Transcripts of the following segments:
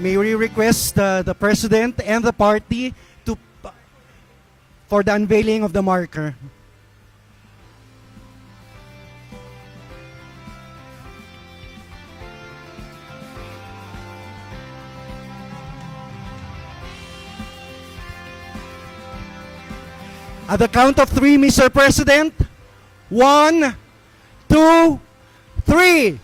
may we request the President and the party for the unveiling of the marker. At the count of 3, Mr. President. 1, 2, 3.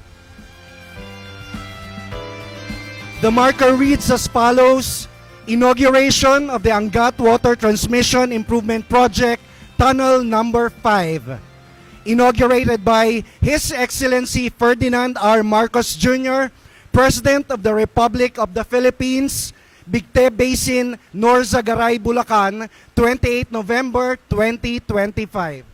The marker reads as follows: Inauguration of the Angat Water Transmission Improvement Project, Tunnel Number 5. Inaugurated by His Excellency Ferdinand R. Marcos Jr., President of the Republic of the Philippines, Bigte Basin, Norzagaray, Bulacan, 28 November 2025.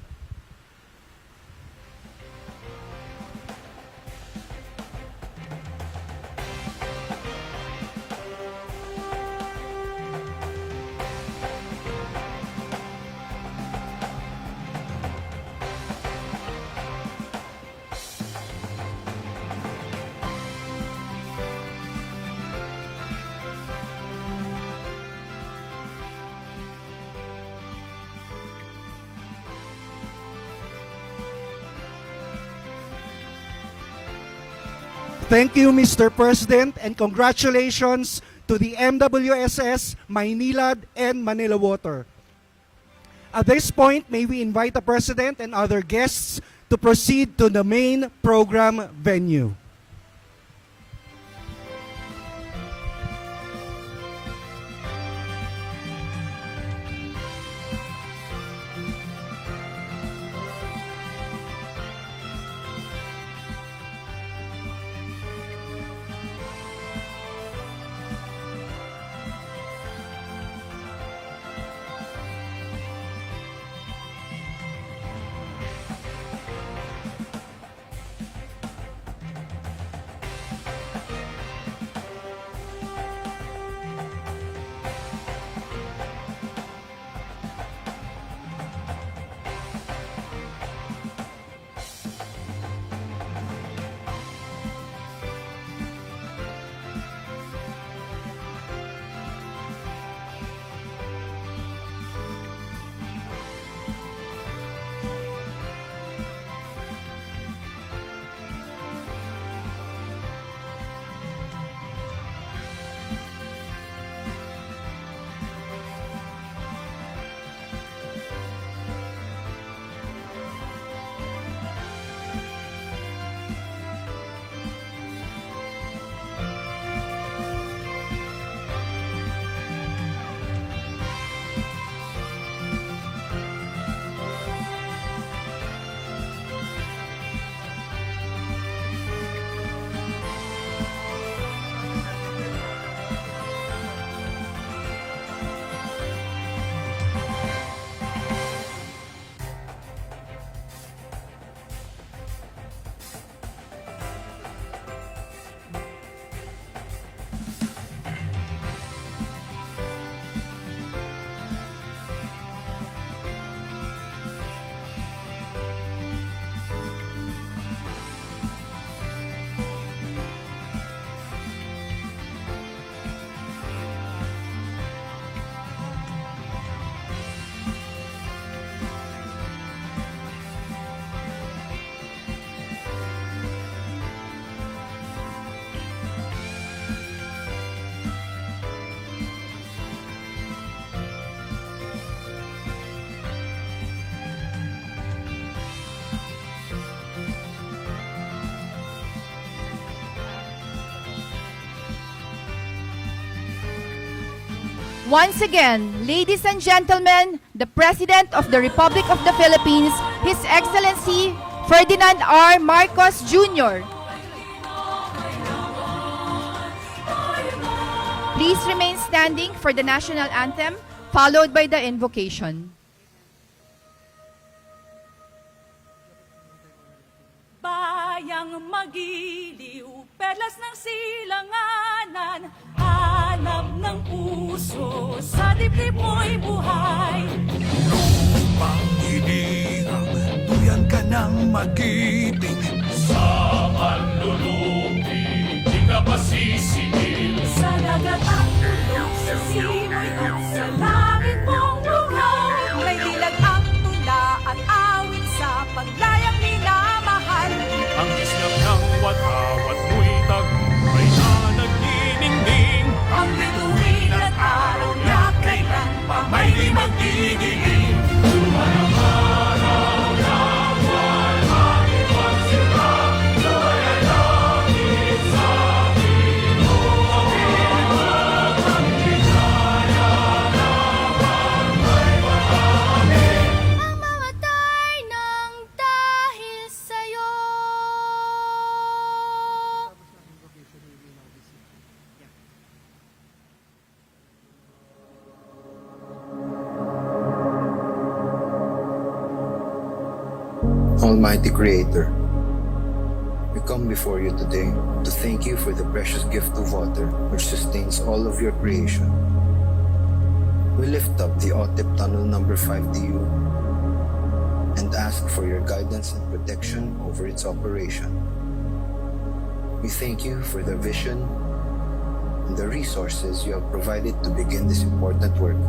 Thank you, Mr. President, and congratulations to the MWSS, Maynilad, and Manila Water. At this point, may we invite the President and other guests to proceed to the main program venue. Once again, ladies and gentlemen, the President of the Republic of the Philippines, His Excellency Ferdinand R. Marcos Jr. Please remain standing for the national anthem, followed by the invocation. Bayang magiliw, perlas ng silanganan, hanap ng puso, sa dibdib mo'y buhay. Lupang iniang, duyan ka ng magiting. Sa manlulupi, di ka masisingil. Sa Almighty Creator, we come before you today to thank you for the precious gift of water which sustains all of your creation. We lift up the AWTIP Tunnel number 5 to you and ask for your guidance and protection over its operation. We thank you for the vision and the resources you have provided to begin this important work.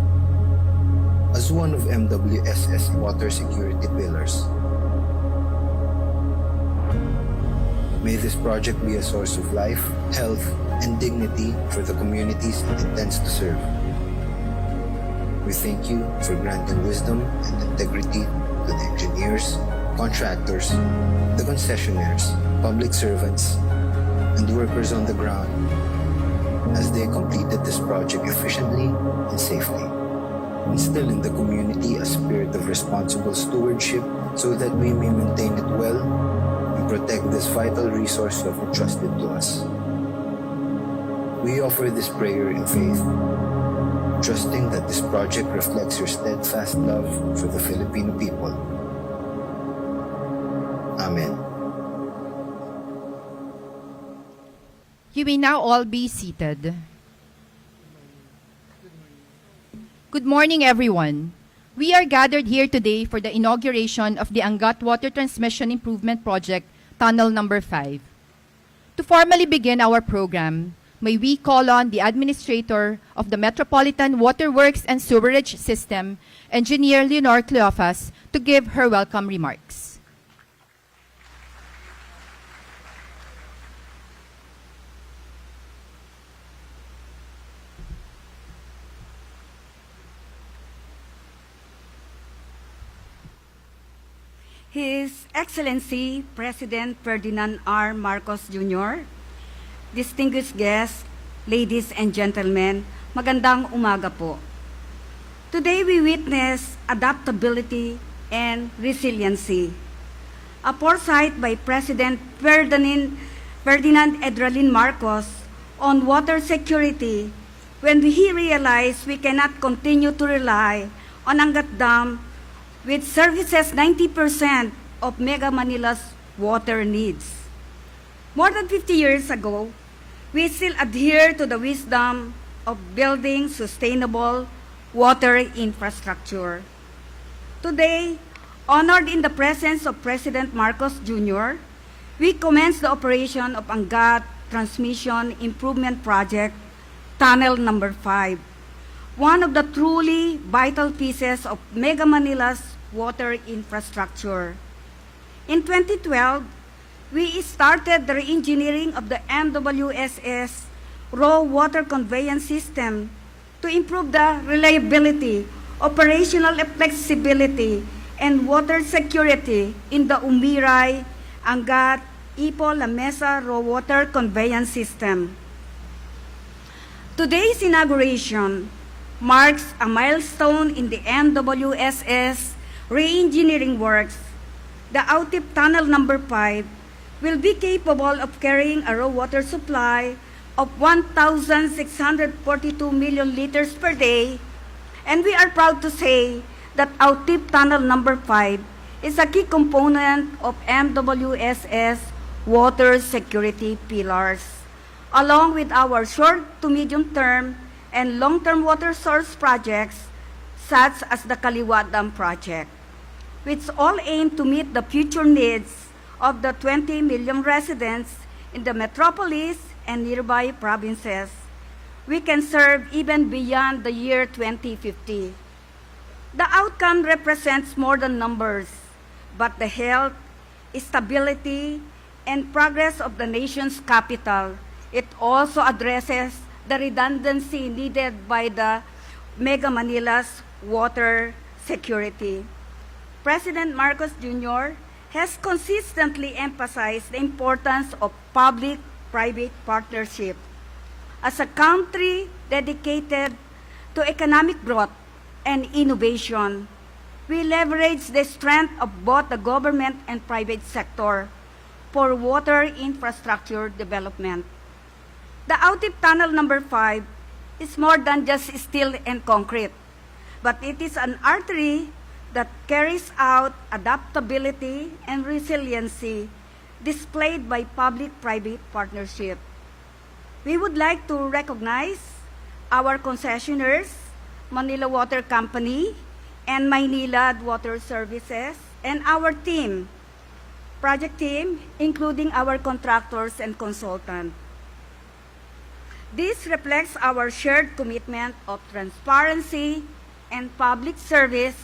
As one of MWSS water security pillars, may this project be a source of life, health, and dignity for the communities it intends to serve. We thank you for granting wisdom and integrity to the engineers, contractors, the concessionaires, public servants, and workers on the ground as they completed this project efficiently and safely. Instill in the community a spirit of responsible stewardship so that we may maintain it well and protect this vital resource you have entrusted to us. We offer this prayer in faith, trusting that this project reflects your steadfast love for the Filipino people. Amen. You may now all be seated. Good morning, everyone. We are gathered here today for the inauguration of the Angat Water Transmission Improvement Project, Tunnel Number 5. To formally begin our program, may we call on the Administrator of the Metropolitan Waterworks and Sewerage System, Engineer Leonor Cleofas, to give her welcome remarks. His Excellency President Ferdinand R. Marcos Jr., distinguished guests, ladies and gentlemen, magandang umaga po. Today we witness adaptability and resiliency. A foresight by President Ferdinand Edralin Marcos on water security when he realized we cannot continue to rely on Angat Dam which services 90% of Mega Manila's water needs. More than 50 years ago, we still adhere to the wisdom of building sustainable water infrastructure. Today, honored in the presence of President Marcos Jr., we commence the operation of Angat Transmission Improvement Project, Tunnel Number 5, one of the truly vital pieces of Mega Manila's water infrastructure. In 2012, we started the re-engineering of the MWSS raw water conveyance system to improve the reliability, operational flexibility, and water security in the Umiray-Angat-Ipo-La Mesa raw water conveyance system. Today's inauguration marks a milestone in the MWSS re-engineering works. The AWTIP Tunnel Number 5 will be capable of carrying a raw water supply of 1,642 million liters per day, and we are proud to say that AWTIP Tunnel Number 5 is a key component of MWSS water security pillars, along with our short to medium term and long-term water source projects such as the Kaliwa Dam project, which all aim to meet the future needs of the 20 million residents in the metropolis and nearby provinces. We can serve even beyond the year 2050. The outcome represents more than numbers, but the health, stability, and progress of the nation's capital. It also addresses the redundancy needed by the Mega Manila's water security. President Marcos Jr. has consistently emphasized the importance of public-private partnership. As a country dedicated to economic growth and innovation, we leverage the strength of both the government and private sector for water infrastructure development. The AWTIP Tunnel Number 5 is more than just steel and concrete, but it is an artery that carries out adaptability and resiliency displayed by public-private partnership. We would like to recognize our concessionaires, Manila Water Company and Maynilad Water Services, and our team, project team, including our contractors and consultants. This reflects our shared commitment of transparency and public service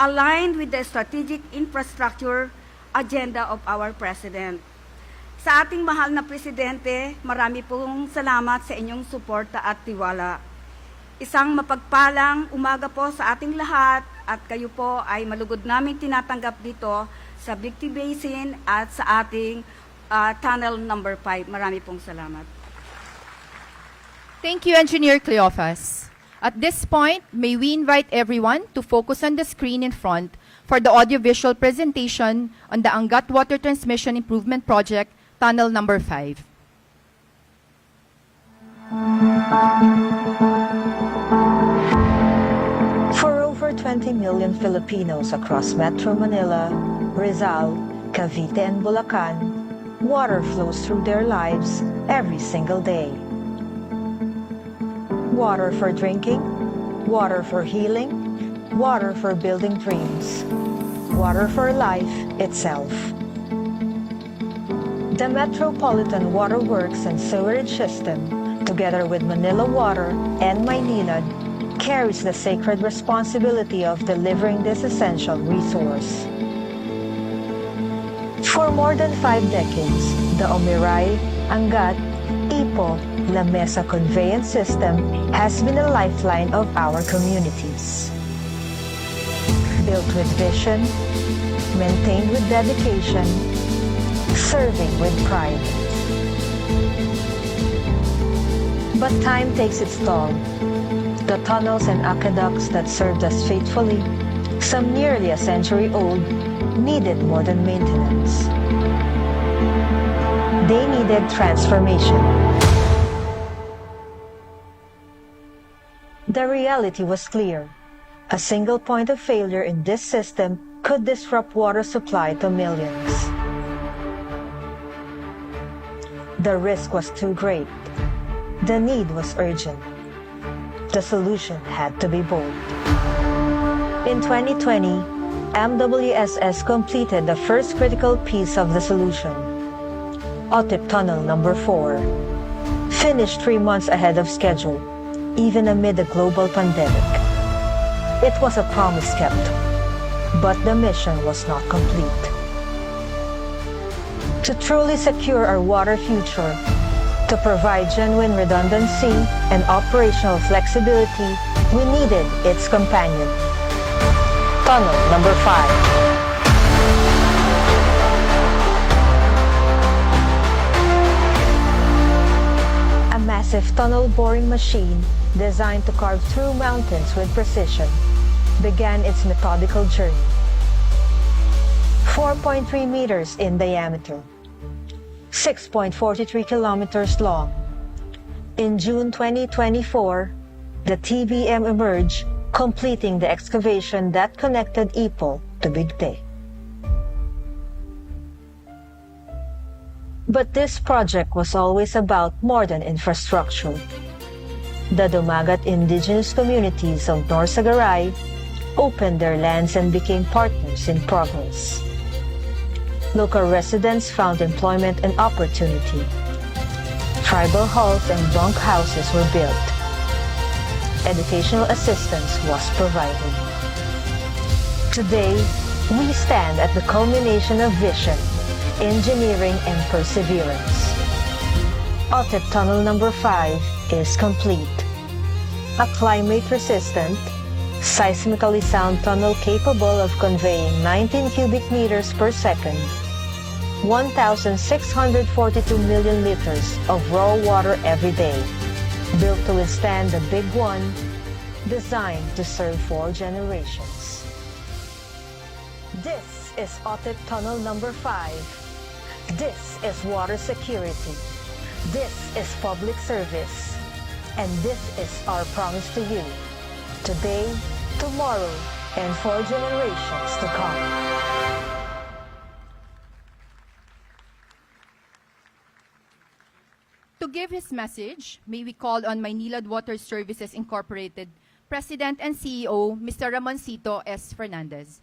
aligned with the strategic infrastructure agenda of our President. Sa ating mahal na Presidente, marami pong salamat sa inyong suporta at tiwala. Isang mapagpalang umaga po sa ating lahat at kayo po ay malugod namin tinatanggap dito sa Bigte Basin at sa ating tunnel number 5. Marami pong salamat. Thank you, Engineer Cleophas. At this point, may we invite everyone to focus on the screen in front for the audiovisual presentation on the Angat Water Transmission Improvement Project, Tunnel Number 5. For over 20 million Filipinos across Metro Manila, Rizal, Cavite, and Bulacan, water flows through their lives every single day. Water for drinking, water for healing, water for building dreams, water for life itself. The Metropolitan Water Works and Sewerage System, together with Manila Water and Maynilad, carries the sacred responsibility of delivering this essential resource. For more than 5 decades, the Umiray-Angat-Ipo-La Mesa conveyance system has been a lifeline of our communities. Built with vision, maintained with dedication, serving with pride. But time takes its toll. The tunnels and aqueducts that served us faithfully, some nearly a century old, needed more than maintenance. They needed transformation. The reality was clear. A single point of failure in this system could disrupt water supply to millions. The risk was too great. The need was urgent. The solution had to be bold. In 2020, MWSS completed the first critical piece of the solution, AWTIP Tunnel Number 4, finished 3 months ahead of schedule, even amid a global pandemic. It was a promise kept, but the mission was not complete. To truly secure our water future, to provide genuine redundancy and operational flexibility, we needed its companion, Tunnel Number 5. Massive tunnel boring machine designed to carve through mountains with precision began its methodical journey. 4.3 meters in diameter, 6.43 kilometers long. In June 2024, the TBM emerged, completing the excavation that connected Ipo to Bigte. But this project was always about more than infrastructure. The Dumagat indigenous communities of Norzagaray opened their lands and became partners in progress. Local residents found employment and opportunity. Tribal halls and bunk houses were built. Educational assistance was provided. Today, we stand at the culmination of vision, engineering, and perseverance. AWTIP Tunnel Number 5 is complete. A climate-resistant, seismically sound tunnel capable of conveying 19 cubic meters per second, 1,642 million liters of raw water every day, built to withstand the big one, designed to serve 4 generations. This is AWTIP Tunnel Number 5. This is water security. This is public service. And this is our promise to you. Today, tomorrow, and for generations to come. To give his message, may we call on Maynilad Water Services Incorporated President and CEO, Mr. Ramoncito S. Fernandez.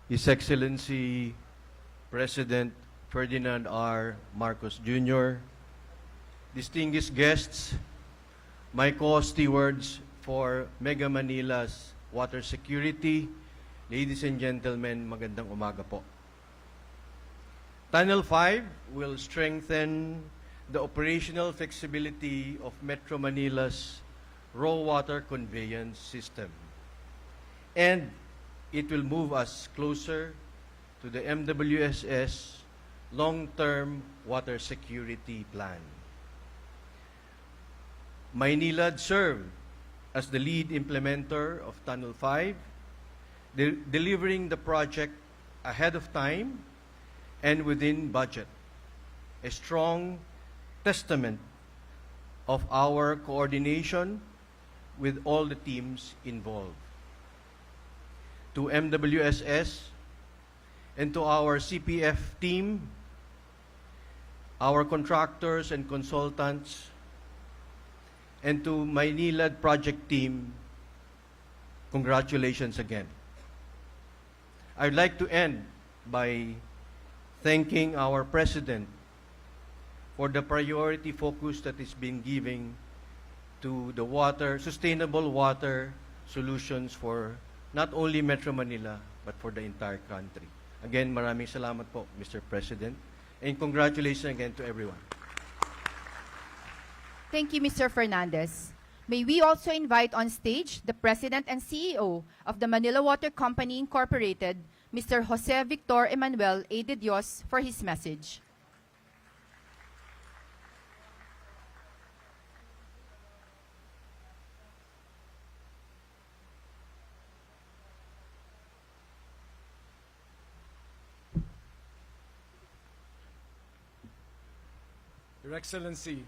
His Excellency President Ferdinand R. Marcos Jr., distinguished guests, my co-stewards for Mega Manila's water security, ladies and gentlemen, magandang umaga po. Tunnel 5 will strengthen the operational flexibility of Metro Manila's raw water conveyance system, and it will move us closer to the MWSS long-term water security plan. Maynilad served as the lead implementer of Tunnel 5, delivering the project ahead of time and within budget, a strong testament of our coordination with all the teams involved. To MWSS and to our CPF team, our contractors and consultants, and to Maynilad project team, congratulations again. I'd like to end by thanking our President for the priority focus that is being given to the sustainable water solutions for not only Metro Manila, but for the entire country. Again, maraming salamat po, Mr. President, and congratulations again to everyone. Thank you, Mr. Fernandez. May we also invite on stage the President and CEO of the Manila Water Company Incorporated, Mr. Jose Victor Emmanuel A. de Dios, for his message. Your Excellency,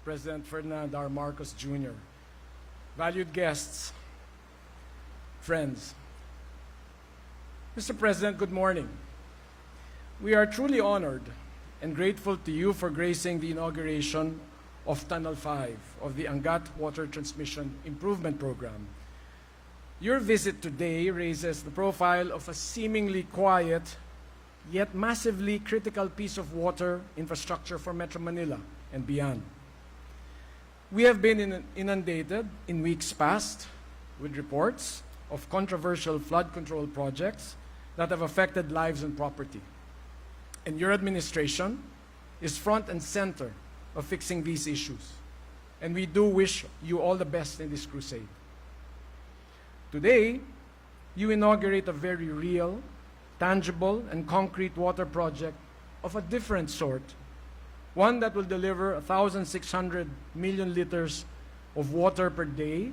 President Ferdinand R. Marcos Jr., valued guests, friends. Mr. President, good morning. We are truly honored and grateful to you for gracing the inauguration of Tunnel 5 of the Angat Water Transmission Improvement Program. Your visit today raises the profile of a seemingly quiet yet massively critical piece of water infrastructure for Metro Manila and beyond. We have been inundated in weeks past with reports of controversial flood control projects that have affected lives and property. And your administration is front and center of fixing these issues. And we do wish you all the best in this crusade. Today, you inaugurate a very real, tangible, and concrete water project of a different sort, one that will deliver 1,600 million liters of water per day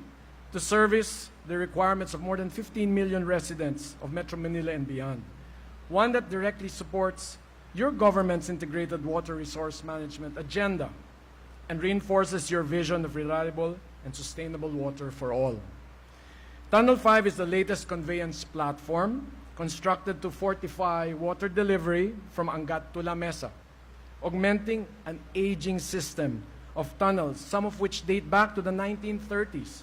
to service the requirements of more than 15 million residents of Metro Manila and beyond. One that directly supports your government's integrated water resource management agenda and reinforces your vision of reliable and sustainable water for all. Tunnel 5 is the latest conveyance platform constructed to fortify water delivery from Angat to La Mesa, augmenting an aging system of tunnels, some of which date back to the 1930s.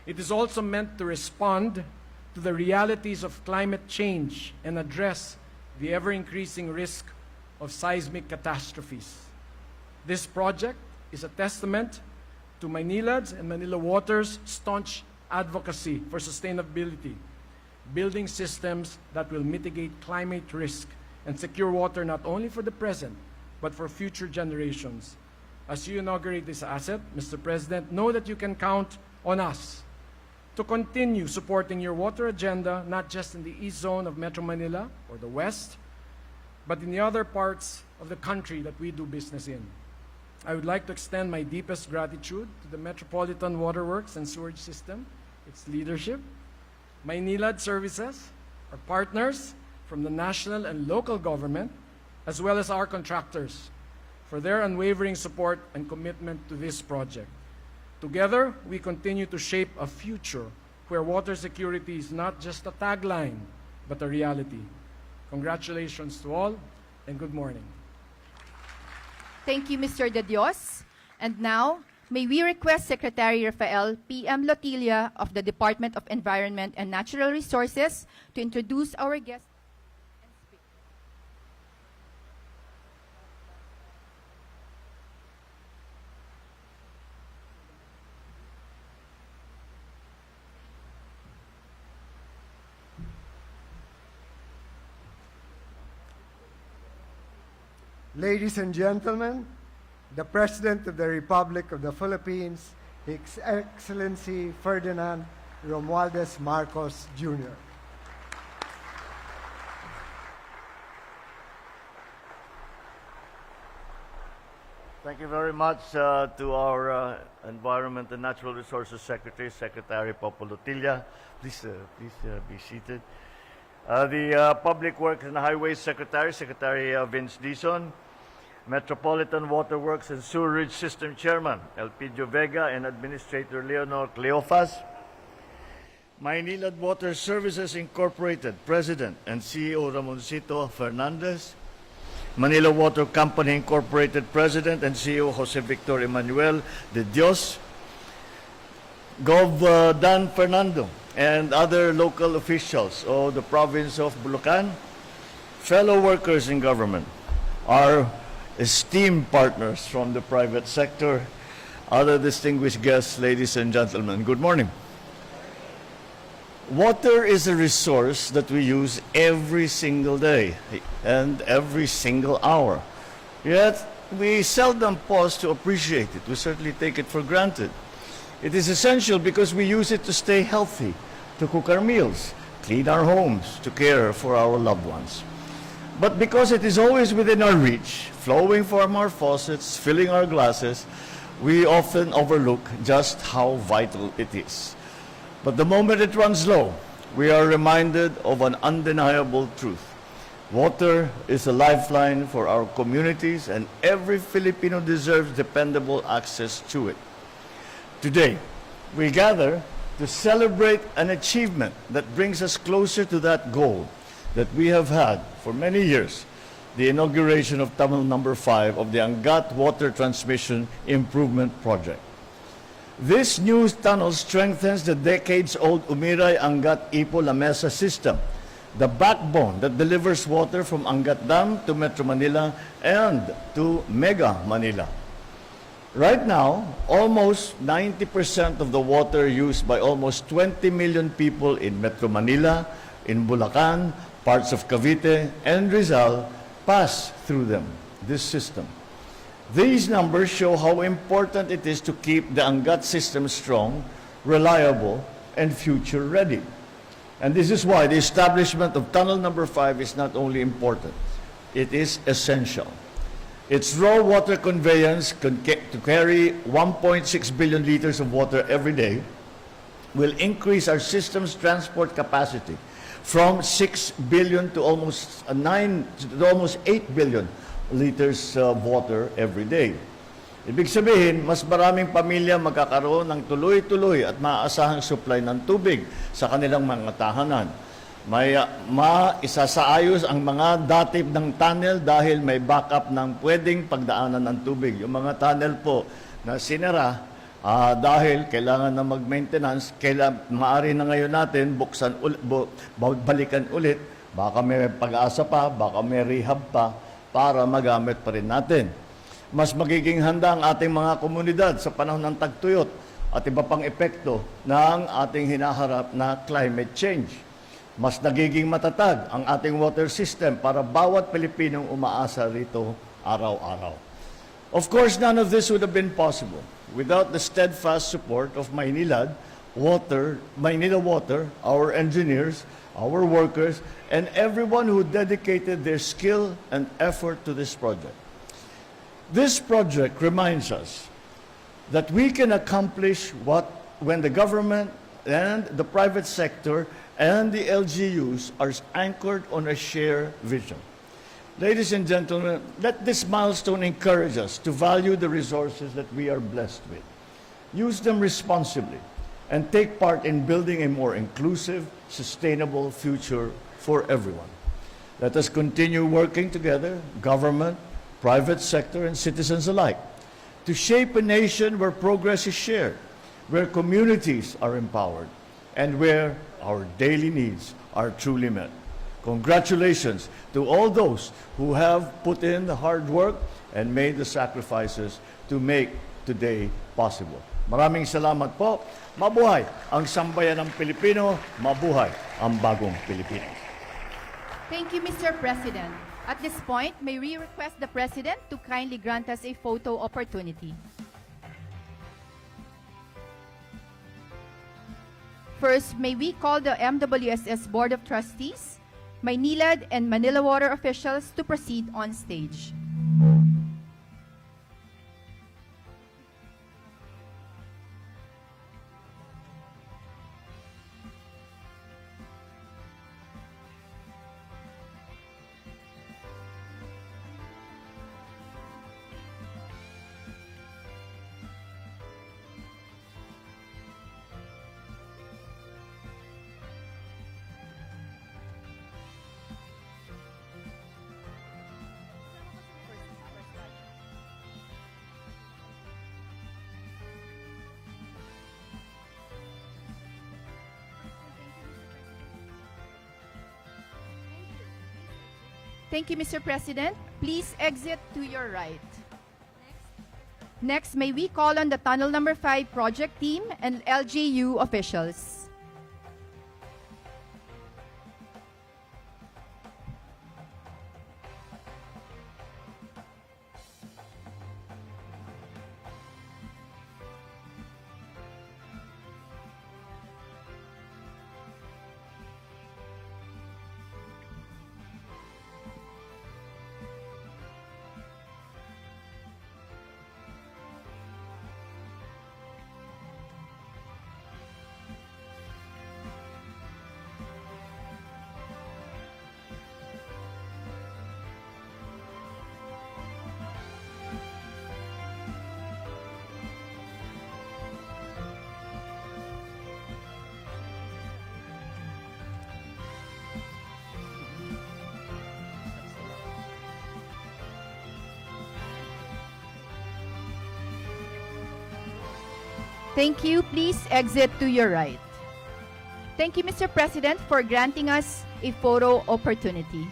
It is also meant to respond to the realities of climate change and address the ever-increasing risk of seismic catastrophes. This project is a testament to Maynilad's and Manila Water's staunch advocacy for sustainability, building systems that will mitigate climate risk and secure water not only for the present, but for future generations. As you inaugurate this asset, Mr. President, know that you can count on us to continue supporting your water agenda, not just in the East Zone of Metro Manila or the West, but in the other parts of the country that we do business in. I would like to extend my deepest gratitude to the Metropolitan Waterworks and Sewerage System, its leadership, Maynilad Services, our partners from the national and local government, as well as our contractors, for their unwavering support and commitment to this project. Together, we continue to shape a future where water security is not just a tagline, but a reality. Congratulations to all, and good morning. Thank you, Mr. De Dios. And now, may we request Secretary Rafael P.M. Lotilla of the Department of Environment and Natural Resources to introduce our guest. Ladies and gentlemen, the President of the Republic of the Philippines, His Excellency Ferdinand Romualdez Marcos Jr. Thank you very much to our Environment and Natural Resources Secretary, Secretary Popo Lotilla. Please be seated. The Public Works and Highways Secretary, Secretary Vince Dizon, Metropolitan Waterworks and Sewerage System Chairman, Elpidio Vega, and Administrator Leonor Cleofas, Maynilad Water Services Incorporated President and CEO Ramoncito Fernandez, Manila Water Company Incorporated President and CEO Jose Victor Emmanuel de Dios, Gov. Dan Fernando, and other local officials of the province of Bulacan, fellow workers in government, our esteemed partners from the private sector, other distinguished guests, ladies and gentlemen, good morning. Water is a resource that we use every single day and every single hour. Yet, we seldom pause to appreciate it. We certainly take it for granted. It is essential because we use it to stay healthy, to cook our meals, clean our homes, to care for our loved ones. But because it is always within our reach, flowing from our faucets, filling our glasses, we often overlook just how vital it is. But the moment it runs low, we are reminded of an undeniable truth. Water is a lifeline for our communities, and every Filipino deserves dependable access to it. Today, we gather to celebrate an achievement that brings us closer to that goal that we have had for many years, the inauguration of Tunnel Number 5 of the Angat Water Transmission Improvement Project. This new tunnel strengthens the decades-old Umiray-Angat-Ipo-La Mesa system, the backbone that delivers water from Angat Dam to Metro Manila and to Mega Manila. Right now, almost 90% of the water used by almost 20 million people in Metro Manila, in Bulacan, parts of Cavite, and Rizal pass through this system. These numbers show how important it is to keep the Angat system strong, reliable, and future-ready. And this is why the establishment of Tunnel Number 5 is not only important, it is essential. Its raw water conveyance to carry 1.6 billion liters of water every day will increase our system's transport capacity from 6 billion to almost 8 billion liters of water every day. Ibig sabihin, mas maraming pamilya magkakaroon ng tuloy-tuloy at maaasahang supply ng tubig sa kanilang mga tahanan. May maisasaayos ang mga datip ng tunnel dahil may backup ng pwedeng pagdaanan ng tubig. Yung mga tunnel po na sinara dahil kailangan na mag-maintenance, maaari na ngayon natin balikan ulit, baka may pag-asa pa, baka may rehab pa, para magamit pa rin natin. Mas magiging handa ang ating mga komunidad sa panahon ng tagtuyot at iba pang epekto ng ating hinaharap na climate change. Mas nagiging matatag ang ating water system para bawat Pilipinong umaasa rito araw-araw. Of course, none of this would have been possible without the steadfast support of Maynila Water, our engineers, our workers, and everyone who dedicated their skill and effort to this project. This project reminds us that we can accomplish what when the government and the private sector and the LGUs are anchored on a shared vision. Ladies and gentlemen, let this milestone encourage us to value the resources that we are blessed with, use them responsibly, and take part in building a more inclusive, sustainable future for everyone. Let us continue working together, government, private sector, and citizens alike, to shape a nation where progress is shared, where communities are empowered, and where our daily needs are truly met. Congratulations to all those who have put in the hard work and made the sacrifices to make today possible. Maraming salamat po. Mabuhay ang sambayan ng Pilipino. Mabuhay ang bagong Pilipinas. Thank you, Mr. President. At this point, may we request the President to kindly grant us a photo opportunity. First, may we call the MWSS Board of Trustees, Maynilad and Manila Water officials to proceed on stage. Thank you, Mr. President. Please exit to your right. Next, may we call on the Tunnel Number 5 project team and LGU officials. Thank you. Please exit to your right. Thank you, Mr. President, for granting us a photo opportunity.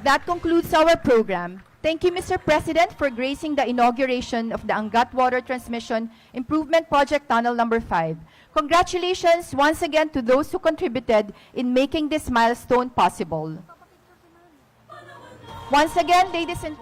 That concludes our program. Thank you, Mr. President, for gracing the inauguration of the Angat Water Transmission Improvement Project Tunnel Number 5. Congratulations once again to those who contributed in making this milestone possible. Once again, ladies and